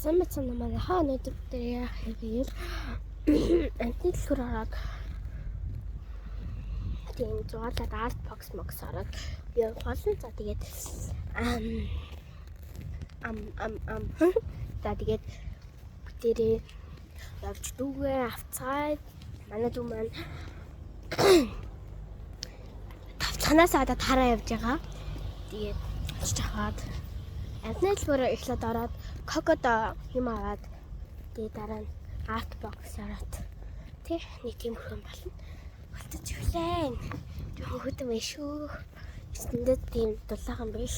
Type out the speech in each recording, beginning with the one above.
Самбацсан намайг хаа өнөдөр дээр яах юм амтны дэлгүүр ороод тийм зугаалаад арт бокс мокс ороод явах болно. За тэгээд за тэгээд бүтээрээ явж дүүгээ авцгаад манай дүү маань тавцанаас одоо тараа явж байгаа. Тэгээд очиж аваад амтны дэлгүүр эхлээд ороод кокодо юм аваад тэгээд дараа нь арт бокс ороод тэг нэг тийм хүн болно. Болтож өглөө. Жоохон хөдөө вэ шүү. Эсэндээ тийм дулаахан биш.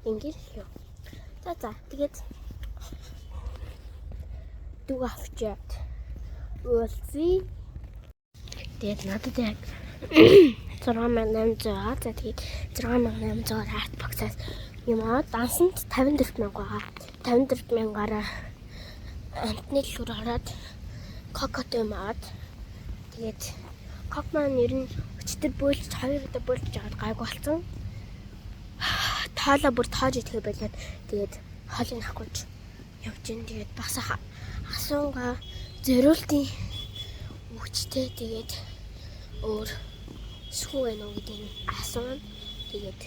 Ингээл юу. За тэгээд дүү авчиад уулзъя. Тэгээд надад яг 6800 за тэгээд 6800 арт боксаас юм аа дансанд 54,000 байгаа. 54,000-аараа амтны дэлгүүр ороод кокодо юм аваад тэгээд кок маань ер нь өчтөр бөөлж 2 удаа бөөлж жагаад гайгүй болсон. Тоолоо бүр тоож идэхээ болоод тэгээд хоолыг авахгүйч явж ин тэгээд бас асуунгаа зөриүүлтийн үгчтэй тэгээд өөр сүү вэ нөө гэдэг асуун тэгээд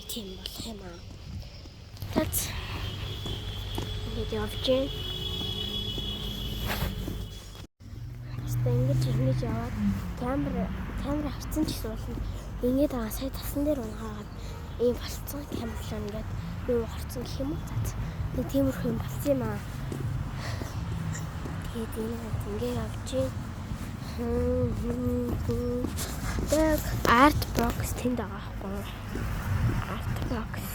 тийм болох юм аа. Тэц ингээд явж ин ингэж яваад камера харцсан ч гэсэн болно. Ингээд байгаа сая тасан дээр унахаад ийм болцсон камерлаа ингээд юу харцсан гэх юм уу. За тиймэрхүү юм болсон юм аа. Тэгээд ингээд явж ин тэг арт бокс тэнд байгаа байхгүй. Арт бокс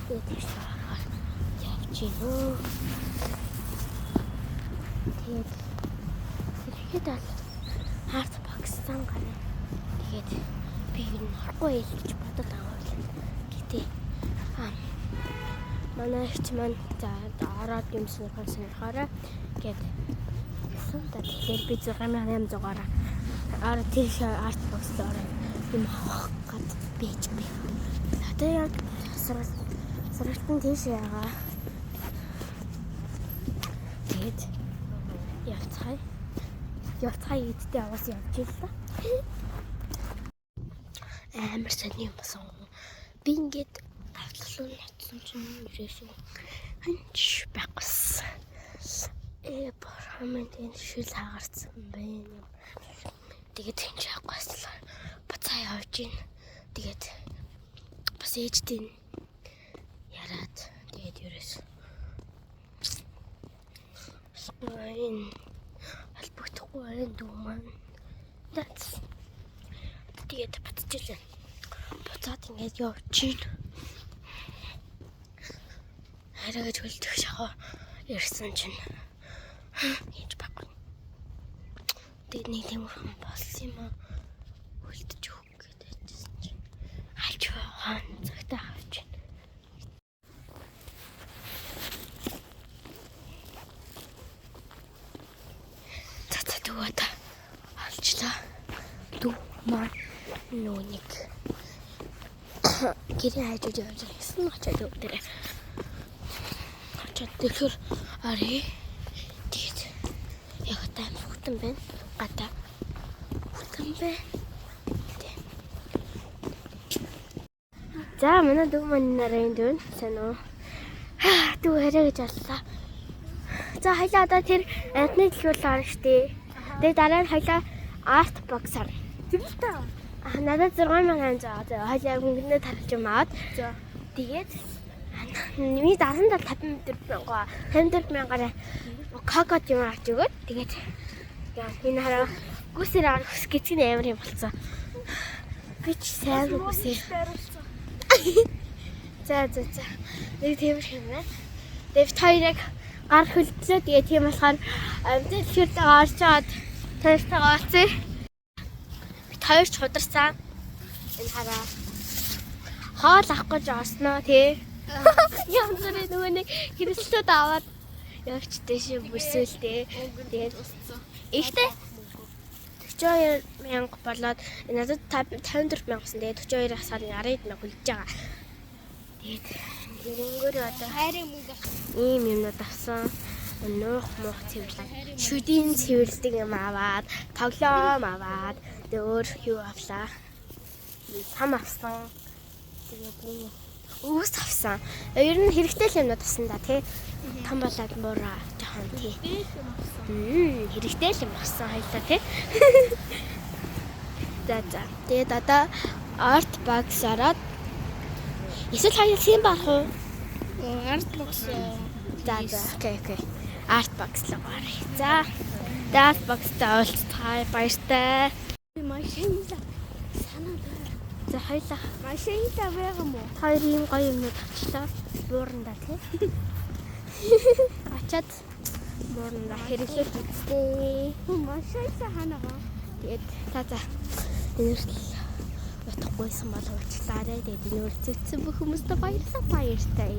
тэгээд явж ин үү. Тэгээд арт бокс сан гараа. Тэгээд би энэ орохгүй гэж бодоод аваад гэтээ манай ихч маань за ороод юм сонирхороо гээд гэсэн та тэгэхээр би 6800-аар ороод тийш арт бокс ороод юм авах гээд бийж би. Одоо яг сургалтын тийш ягаа. Тэгээд явцгаа идтэй аваас явж ил та. Амар сони юм басан. Би ингээд тавтлал натсан чинь ирээсээ ханч байгаас. Барамын энэ шил хагарсан байна. Тэгээд энэ хагааслаа буцаа явж ийн. Тэгээд бас ээжтэй яраад тэгээд ерөөс энэ албагдахгүй байна дүү маань. Тэгээд буцчихлаа. Буцаад ингээд явж ийн. Хараач хөлдөх шахаа ирсэн чинь хийж баггүй. Тэгээд нэг тийм хүн болсон юм аа. Хөлдөж өгөх гэдэг чинь алж хаан цагтаа авч байна. За дүүад алчлаа. Дүү маань нүуник гэрээ хайж явж байсан очоод өгдөрөө. Очоод тэгэхээр ари тэгээд яг таам хөтөн байна. Гадаа хөтөн байна. За манай дүү маань нарийн дүүн сайн уу? Дүү хараа гэж аллаа. За хайлаа одоо тэр амтны дэлгүүр орно штэ. Тэгээд дараа нь хайлаа арт бокс орно. Тийм л та. Надад 6800 хайлаа хөнгөнөө тарж юм аваад. За. Тэгээд ми 54,000-аар кокод юм авч өгөөд тэгээд энэ хараа гүсээр арах гэцгийн амар юм болцсон. Би ч сайн гүсээр. За. Нэг тийм юм байна. Тэгээд хоёрыг гар хөлдлөө тэгээд тийм болохоор амтны дэлгүүртээ орж чаад таартайгаа олцъя. Бид хоёр ч хударсан. Энэ хараа хоол авах гэж осноо тий. Янзрын нөгөө нэг хэрэгслүүд аваад явчтэй шүү бүсэлтэй. Тэгээд ихтэй 42,000 болоод надад 54,000 гэсэн. Тэгээд 42-аас 10,000 хүлж байгаа. Тэрэнгөр одоо хайрын мөнгө ийм юмнууд авсан. Нуух муух цэвэрлэг. Шүдийн цэвэрлэг юм аваад, тоглоом аваад, тэгээ өөр юу авлаа. Сам авсан. Тэгээд нэг өөс авсан. Ер нь хэрэгтэй л юмнууд авсан да тий. Том болоод муураа жоохон тий. Хэрэгтэй л юм авсан хоёлаа тий. За. Тэгээд одоо арт бакс ороод эсвэл хоёул юм барах уу? арт бокс За. Окей. Арт бакс л барах. За. Арт бокстай уулзцай баяртай. машин санаа За хоёлаа машин байгаа мó хоёр ийм гоё юмнууд авчлаа. Бууранда тий. Ачаад бууранда хэрэглээд үзтээ. машин хаанаага Тэгээд за. Энэртэл утгагүйсэн бол уучлаарай. Тэгээд энэ үрцэгдсэн бүх хүмүүстээ баярлалаа. Баяртай.